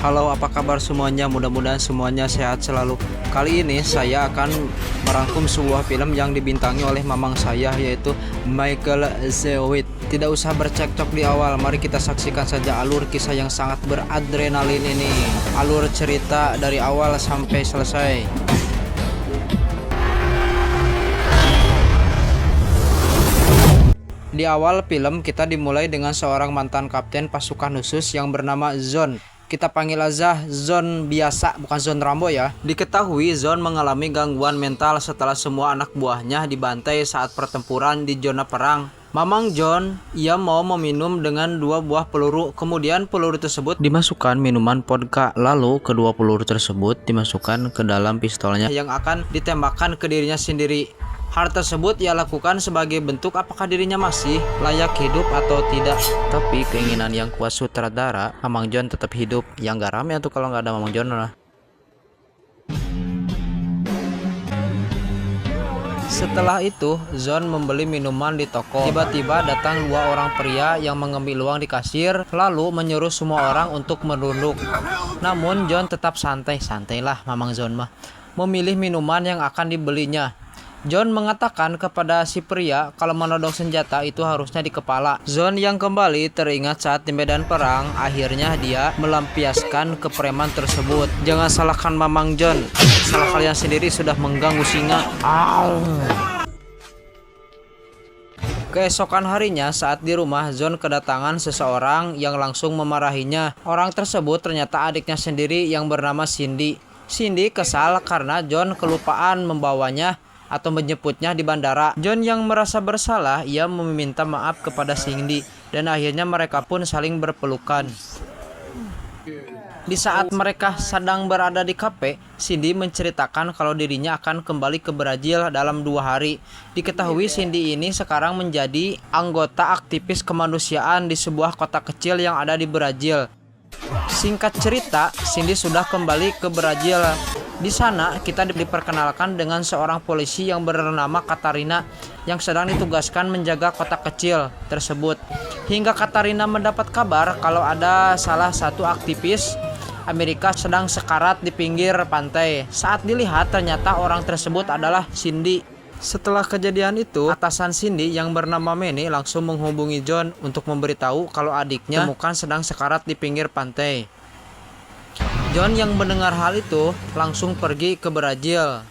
Halo, apa kabar semuanya? Mudah-mudahan semuanya sehat selalu. Kali ini saya akan merangkum sebuah film yang dibintangi oleh mamang saya, yaitu Michael Zewit. Tidak usah bercekcok di awal, mari kita saksikan saja alur kisah yang sangat beradrenalin ini. Alur cerita dari awal sampai selesai. Di awal film kita dimulai dengan seorang mantan kapten pasukan khusus yang bernama Zon. Kita panggil aja Zon biasa, bukan Zon Rambo ya. Diketahui Zon mengalami gangguan mental setelah semua anak buahnya dibantai saat pertempuran di zona perang. Mamang John, ia mau meminum dengan 2 buah peluru. Kemudian peluru tersebut dimasukkan minuman vodka. Lalu kedua peluru tersebut dimasukkan ke dalam pistolnya yang akan ditembakkan ke dirinya sendiri. Hal tersebut ia lakukan sebagai bentuk apakah dirinya masih layak hidup atau tidak. Tapi keinginan yang kuat sutradara, Mamang John tetap hidup. Yang gak rame tuh kalau nggak ada Mamang John lah. Setelah itu, Zon membeli minuman di toko. Tiba-tiba datang 2 orang pria yang mengambil uang di kasir, lalu menyuruh semua orang untuk menunduk. Namun John tetap santai-santailah Mamang Zon mah, memilih minuman yang akan dibelinya. John mengatakan kepada si pria kalau menodong senjata itu harusnya di kepala. Zon yang kembali teringat saat di medan perang, akhirnya dia melampiaskan ke preman tersebut. Jangan salahkan Mamang John, salah kalian sendiri sudah mengganggu singa. Keesokan harinya saat di rumah, Zon kedatangan seseorang yang langsung memarahinya. Orang tersebut ternyata adiknya sendiri yang bernama Cindy. Cindy kesal karena John kelupaan membawanya atau menjemputnya di bandara. John yang merasa bersalah, ia meminta maaf kepada Cindy dan akhirnya mereka pun saling berpelukan. Di saat mereka sedang berada di kafe, Cindy menceritakan kalau dirinya akan kembali ke Brazil dalam 2 hari. Diketahui Cindy ini sekarang menjadi anggota aktivis kemanusiaan di sebuah kota kecil yang ada di Brazil. Singkat cerita, Cindy sudah kembali ke Brazil. Di sana kita diperkenalkan dengan seorang polisi yang bernama Katarina yang sedang ditugaskan menjaga kota kecil tersebut. Hingga Katarina mendapat kabar kalau ada salah satu aktivis Amerika sedang sekarat di pinggir pantai. Saat dilihat ternyata orang tersebut adalah Cindy. Setelah kejadian itu, atasan Cindy yang bernama Manny langsung menghubungi John untuk memberitahu kalau adiknya ditemukan sedang sekarat di pinggir pantai. John yang mendengar hal itu langsung pergi ke Brazil.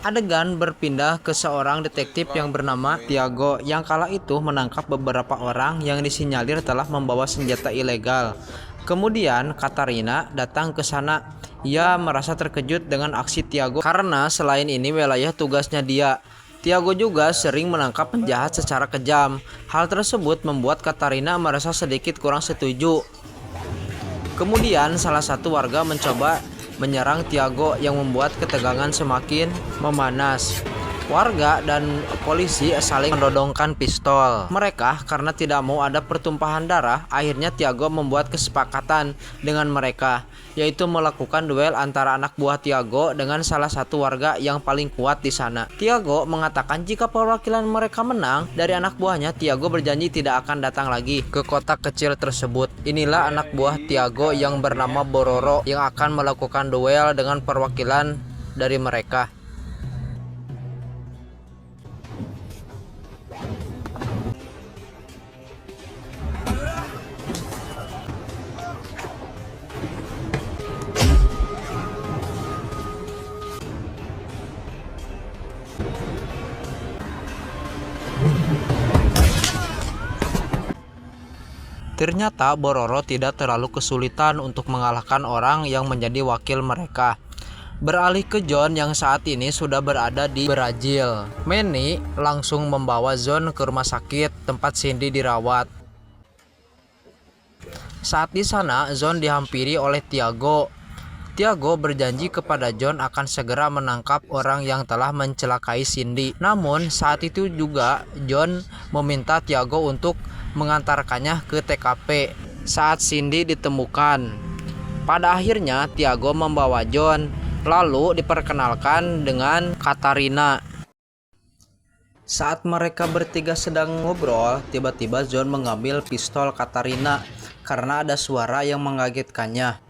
Adegan berpindah ke seorang detektif yang bernama Tiago yang kala itu menangkap beberapa orang yang disinyalir telah membawa senjata ilegal. Kemudian Katarina datang ke sana. Ia merasa terkejut dengan aksi Tiago karena selain ini wilayah tugasnya dia. Tiago juga sering menangkap penjahat secara kejam. Hal tersebut membuat Katarina merasa sedikit kurang setuju. Kemudian salah satu warga mencoba menyerang Tiago yang membuat ketegangan semakin memanas. Warga dan polisi saling menodongkan pistol mereka karena tidak mau ada pertumpahan darah. Akhirnya Tiago membuat kesepakatan dengan mereka, yaitu melakukan duel antara anak buah Tiago dengan salah satu warga yang paling kuat di sana. Tiago mengatakan jika perwakilan mereka menang dari anak buahnya, Tiago berjanji tidak akan datang lagi ke kota kecil tersebut. Inilah anak buah Tiago yang bernama Bororo yang akan melakukan duel dengan perwakilan dari mereka. Ternyata Bororo tidak terlalu kesulitan untuk mengalahkan orang yang menjadi wakil mereka. Beralih ke John yang saat ini sudah berada di Brazil. Manny langsung membawa John ke rumah sakit tempat Cindy dirawat. Saat di sana, John dihampiri oleh Tiago. Tiago berjanji kepada John akan segera menangkap orang yang telah mencelakai Cindy. Namun saat itu juga John meminta Tiago untuk mengantarkannya ke TKP saat Cindy ditemukan. Pada akhirnya Tiago membawa John lalu diperkenalkan dengan Katarina. Saat mereka bertiga sedang ngobrol, tiba-tiba John mengambil pistol Katarina karena ada suara yang mengagetkannya.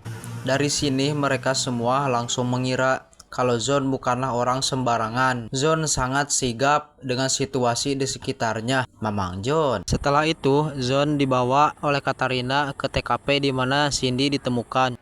Dari sini mereka semua langsung mengira kalau John bukanlah orang sembarangan. John sangat sigap dengan situasi di sekitarnya. Mamang John. Setelah itu, John dibawa oleh Katarina ke TKP di mana Cindy ditemukan.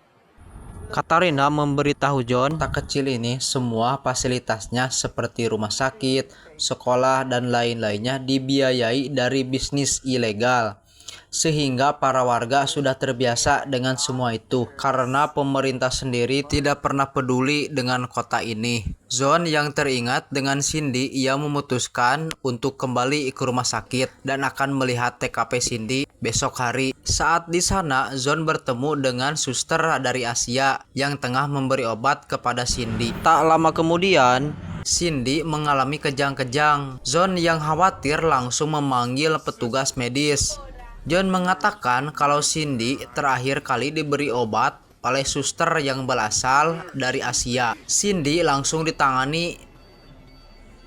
Katarina memberitahu John, tak kecil ini semua fasilitasnya seperti rumah sakit, sekolah, dan lain-lainnya dibiayai dari bisnis ilegal. Sehingga para warga sudah terbiasa dengan semua itu karena pemerintah sendiri tidak pernah peduli dengan kota ini. John yang teringat dengan Cindy, ia memutuskan untuk kembali ke rumah sakit dan akan melihat TKP Cindy besok hari. Saat di sana, John bertemu dengan suster dari Asia yang tengah memberi obat kepada Cindy. Tak lama kemudian, Cindy mengalami kejang-kejang. John yang khawatir langsung memanggil petugas medis. John mengatakan kalau Cindy terakhir kali diberi obat oleh suster yang berasal dari Asia. Cindy langsung ditangani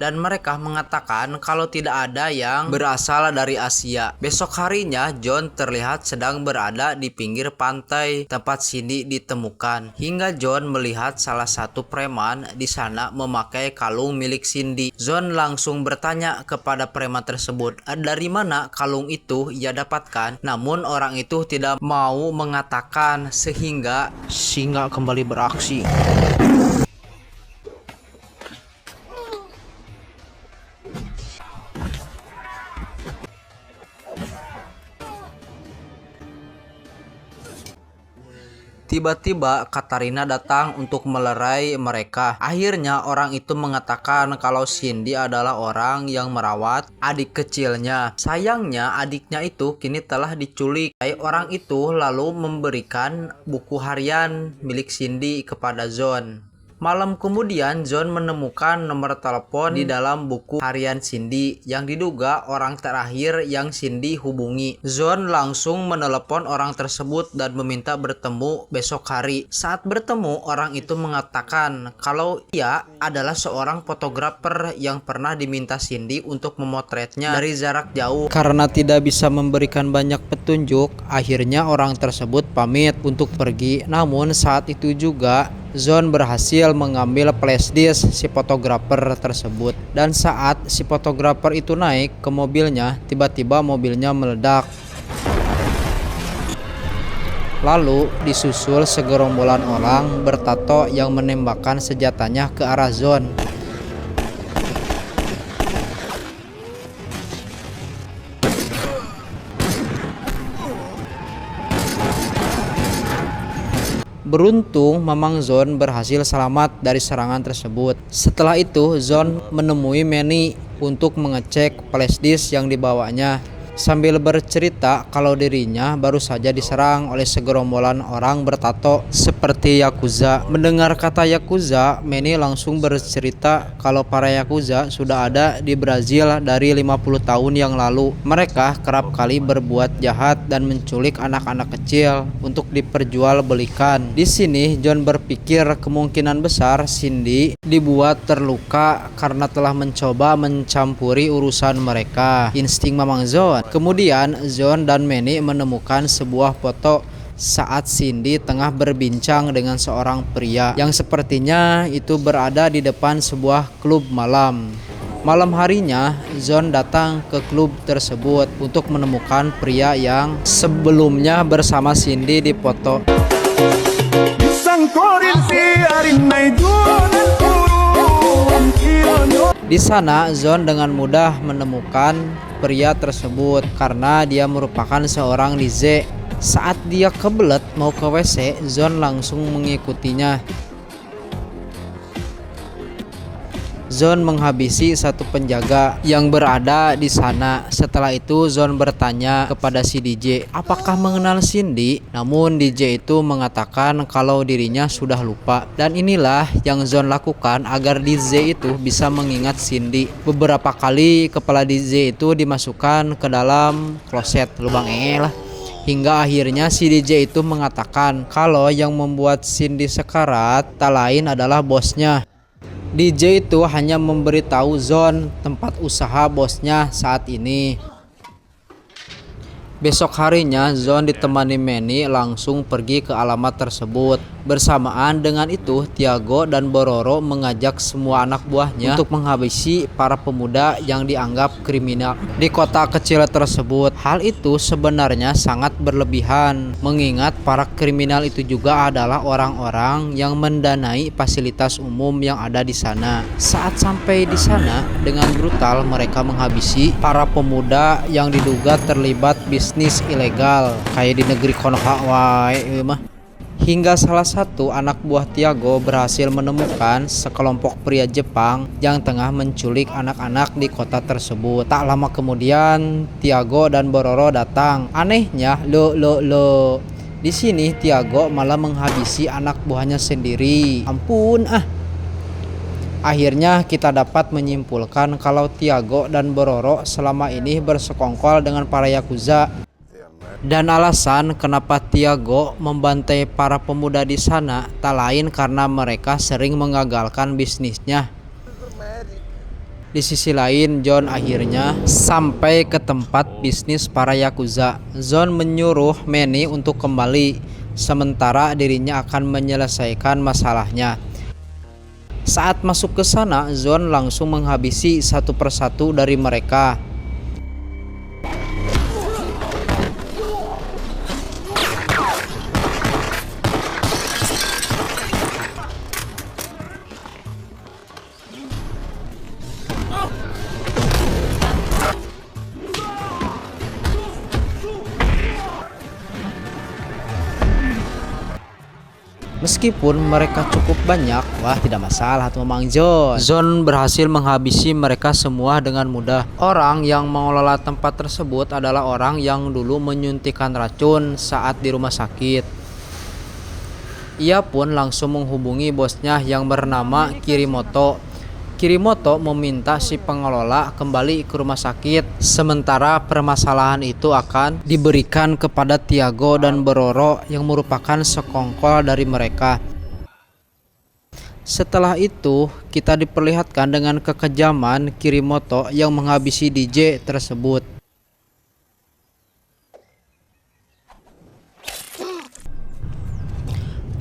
dan mereka mengatakan kalau tidak ada yang berasal dari Asia. Besok harinya, John terlihat sedang berada di pinggir pantai tempat Cindy ditemukan. Hingga John melihat salah satu preman di sana memakai kalung milik Cindy. John langsung bertanya kepada preman tersebut, dari mana kalung itu ia dapatkan? Namun orang itu tidak mau mengatakan sehingga singa kembali beraksi. Tiba-tiba Katarina datang untuk melerai mereka. Akhirnya orang itu mengatakan kalau Cindy adalah orang yang merawat adik kecilnya. Sayangnya adiknya itu kini telah diculik. Orang itu lalu memberikan buku harian milik Cindy kepada John. Malam kemudian, John menemukan nomor telepon di dalam buku harian Cindy yang diduga orang terakhir yang Cindy hubungi. John langsung menelepon orang tersebut dan meminta bertemu besok hari. Saat bertemu, orang itu mengatakan kalau ia adalah seorang fotografer yang pernah diminta Cindy untuk memotretnya dari jarak jauh. Karena tidak bisa memberikan banyak petunjuk, akhirnya orang tersebut pamit untuk pergi. Namun saat itu juga John berhasil mengambil flashdisk si fotografer tersebut. Dan saat si fotografer itu naik ke mobilnya, tiba-tiba mobilnya meledak. Lalu disusul segerombolan orang bertato yang menembakkan senjatanya ke arah John. Beruntung, Mamang John berhasil selamat dari serangan tersebut. Setelah itu, John menemui Manny untuk mengecek flashdisk yang dibawanya. Sambil bercerita kalau dirinya baru saja diserang oleh segerombolan orang bertato seperti Yakuza. Mendengar kata Yakuza, Manny langsung bercerita kalau para Yakuza sudah ada di Brazil dari 50 tahun yang lalu. Mereka kerap kali berbuat jahat dan menculik anak-anak kecil untuk diperjualbelikan. Di sini John berpikir kemungkinan besar Cindy dibuat terluka karena telah mencoba mencampuri urusan mereka. Insting Mamang John. Kemudian John dan Manny menemukan sebuah foto saat Cindy tengah berbincang dengan seorang pria yang sepertinya itu berada di depan sebuah klub malam. Malam harinya, John datang ke klub tersebut untuk menemukan pria yang sebelumnya bersama Cindy di foto. Di sana, John dengan mudah menemukan pria tersebut karena dia merupakan seorang DJ. Saat dia kebelet mau ke WC, John langsung mengikutinya. John menghabisi satu penjaga yang berada di sana. Setelah itu John bertanya kepada si DJ, apakah mengenal Cindy? Namun DJ itu mengatakan kalau dirinya sudah lupa. Dan inilah yang John lakukan agar DJ itu bisa mengingat Cindy. Beberapa kali kepala DJ itu dimasukkan ke dalam kloset lubang lah. Hingga akhirnya si DJ itu mengatakan kalau yang membuat Cindy sekarat tak lain adalah bosnya. DJ itu hanya memberitahu Zon tempat usaha bosnya saat ini. Besok harinya, Zon ditemani Manny langsung pergi ke alamat tersebut. Bersamaan dengan itu, Tiago dan Bororo mengajak semua anak buahnya untuk menghabisi para pemuda yang dianggap kriminal di kota kecil tersebut. Hal itu sebenarnya sangat berlebihan, mengingat para kriminal itu juga adalah orang-orang yang mendanai fasilitas umum yang ada di sana. Saat sampai di sana, dengan brutal mereka menghabisi para pemuda yang diduga terlibat bisnis ilegal kayak di negeri Konoha wae mah. Hingga salah satu anak buah Tiago berhasil menemukan sekelompok pria Jepang yang tengah menculik anak-anak di kota tersebut. Tak lama kemudian Tiago dan Bororo datang. Anehnya, di sini Tiago malah menghabisi anak buahnya sendiri. Ampun ah. Akhirnya kita dapat menyimpulkan kalau Tiago dan Bororo selama ini bersekongkol dengan para Yakuza. Dan alasan kenapa Tiago membantai para pemuda di sana tak lain karena mereka sering mengagalkan bisnisnya. Di sisi lain, John akhirnya sampai ke tempat bisnis para Yakuza. John menyuruh Manny untuk kembali, sementara dirinya akan menyelesaikan masalahnya. Saat masuk ke sana, John langsung menghabisi satu persatu dari mereka. Meskipun mereka cukup banyak, wah tidak masalah tuh Mang John. John berhasil menghabisi mereka semua dengan mudah. Orang yang mengelola tempat tersebut adalah orang yang dulu menyuntikkan racun saat di rumah sakit. Ia pun langsung menghubungi bosnya yang bernama Kirimoto. Kirimoto meminta si pengelola kembali ke rumah sakit, sementara permasalahan itu akan diberikan kepada Tiago dan Bororo yang merupakan sekongkol dari mereka. Setelah itu, kita diperlihatkan dengan kekejaman Kirimoto yang menghabisi DJ tersebut.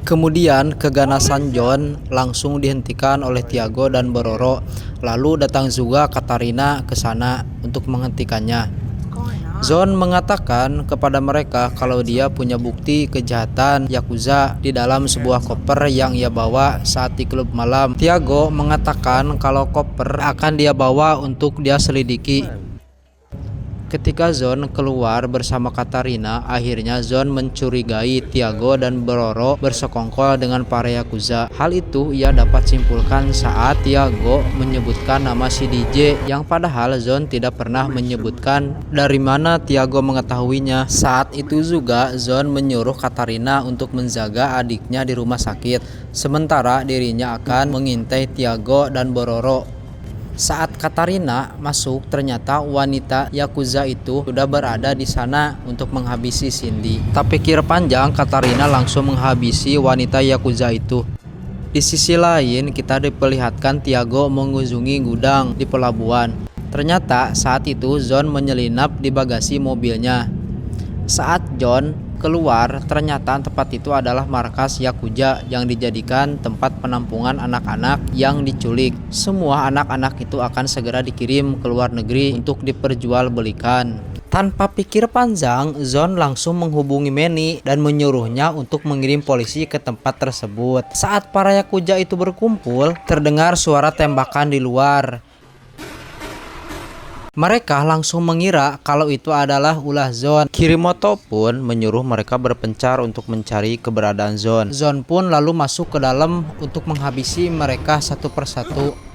Kemudian keganasan John langsung dihentikan oleh Tiago dan Bororo. Lalu datang juga Katarina ke sana untuk menghentikannya. John mengatakan kepada mereka kalau dia punya bukti kejahatan Yakuza di dalam sebuah koper yang ia bawa saat di klub malam. Tiago mengatakan kalau koper akan dia bawa untuk dia selidiki. Ketika John keluar bersama Katarina, akhirnya John mencurigai Tiago dan Bororo bersekongkol dengan para Yakuza. Hal itu ia dapat simpulkan saat Tiago menyebutkan nama si DJ yang padahal John tidak pernah menyebutkan dari mana Tiago mengetahuinya. Saat itu juga John menyuruh Katarina untuk menjaga adiknya di rumah sakit, sementara dirinya akan mengintai Tiago dan Bororo. Saat Katarina masuk, ternyata wanita Yakuza itu sudah berada di sana untuk menghabisi Cindy. Tak pikir panjang, Katarina langsung menghabisi wanita Yakuza itu. Di sisi lain, kita diperlihatkan Tiago mengunjungi gudang di pelabuhan. Ternyata saat itu John menyelinap di bagasi mobilnya. Saat John keluar, ternyata tempat itu adalah markas Yakuza yang dijadikan tempat penampungan anak-anak yang diculik. Semua anak-anak itu akan segera dikirim ke luar negeri untuk diperjualbelikan. Tanpa pikir panjang, John langsung menghubungi Manny dan menyuruhnya untuk mengirim polisi ke tempat tersebut. Saat para Yakuza itu berkumpul, terdengar suara tembakan di luar. Mereka langsung mengira kalau itu adalah ulah John. Kirimoto pun menyuruh mereka berpencar untuk mencari keberadaan John. John pun lalu masuk ke dalam untuk menghabisi mereka satu persatu.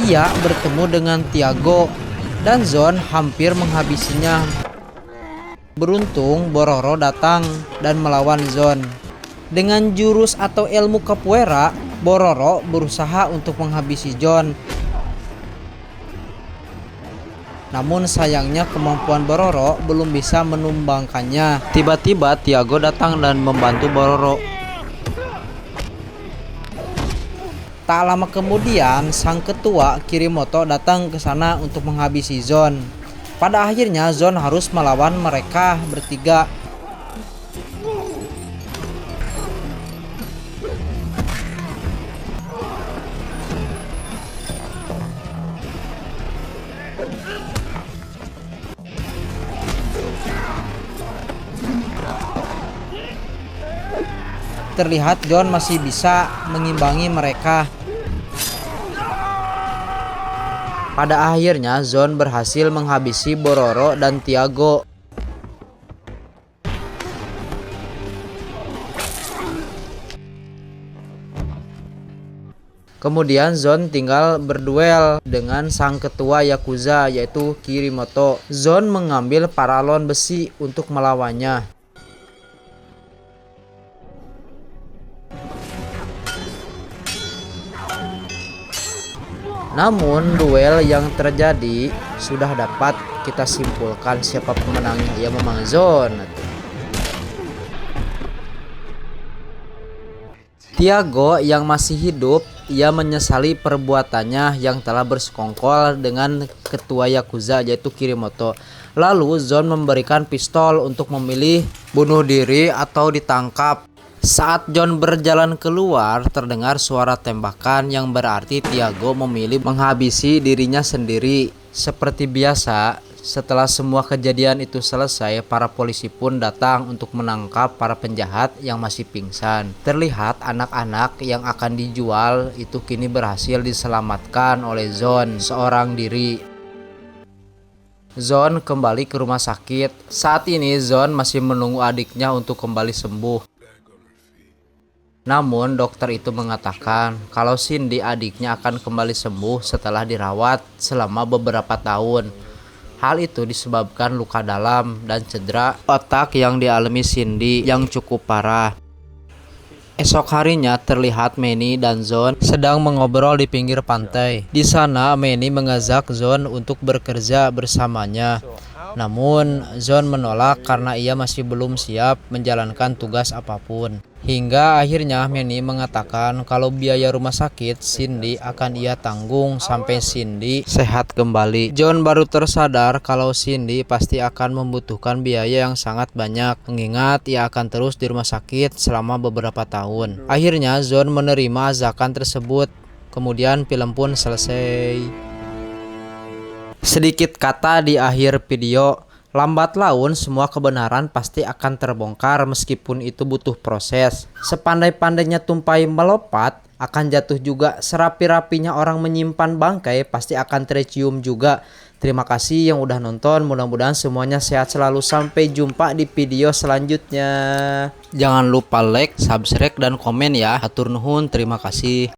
Ia bertemu dengan Tiago dan John hampir menghabisinya. Beruntung Bororo datang dan melawan John. Dengan jurus atau ilmu capoeira, Bororo berusaha untuk menghabisi John. Namun sayangnya kemampuan Bororo belum bisa menumbangkannya. Tiba-tiba Tiago datang dan membantu Bororo. Tak lama kemudian, sang ketua Kirimoto datang ke sana untuk menghabisi Zon. Pada akhirnya Zon harus melawan mereka bertiga. Terlihat John masih bisa mengimbangi mereka. Pada akhirnya Zon berhasil menghabisi Bororo dan Tiago. Kemudian Zon tinggal berduel dengan sang ketua Yakuza yaitu Kirimoto. Zon mengambil paralon besi untuk melawannya. Namun duel yang terjadi sudah dapat kita simpulkan siapa pemenangnya, ya memang Zon. Tiago yang masih hidup, ia menyesali perbuatannya yang telah bersekongkol dengan ketua Yakuza yaitu Kirimoto. Lalu Zon memberikan pistol untuk memilih bunuh diri atau ditangkap. Saat John berjalan keluar, terdengar suara tembakan yang berarti Tiago memilih menghabisi dirinya sendiri. Seperti biasa, setelah semua kejadian itu selesai, para polisi pun datang untuk menangkap para penjahat yang masih pingsan. Terlihat anak-anak yang akan dijual itu kini berhasil diselamatkan oleh Zon seorang diri. Zon kembali ke rumah sakit. Saat ini Zon masih menunggu adiknya untuk kembali sembuh. Namun dokter itu mengatakan kalau Cindy adiknya akan kembali sembuh setelah dirawat selama beberapa tahun. Hal itu disebabkan luka dalam dan cedera otak yang dialami Cindy yang cukup parah. Esok harinya terlihat Manny dan Zon sedang mengobrol di pinggir pantai. Di sana Manny mengajak Zon untuk bekerja bersamanya. Namun Zon menolak karena ia masih belum siap menjalankan tugas apapun. Hingga akhirnya Manny mengatakan kalau biaya rumah sakit Cindy akan ia tanggung sampai Cindy sehat kembali. John baru tersadar kalau Cindy pasti akan membutuhkan biaya yang sangat banyak, mengingat ia akan terus di rumah sakit selama beberapa tahun. Akhirnya John menerima ajakan tersebut. Kemudian film pun selesai. Sedikit kata di akhir video. Lambat laun semua kebenaran pasti akan terbongkar meskipun itu butuh proses. Sepandai-pandainya tumpai melompat akan jatuh juga. Serapi-rapinya orang menyimpan bangkai pasti akan tercium juga. Terima kasih yang udah nonton, mudah-mudahan semuanya sehat selalu. Sampai jumpa di video selanjutnya. Jangan lupa like, subscribe, dan komen ya. Hatur nuhun, terima kasih.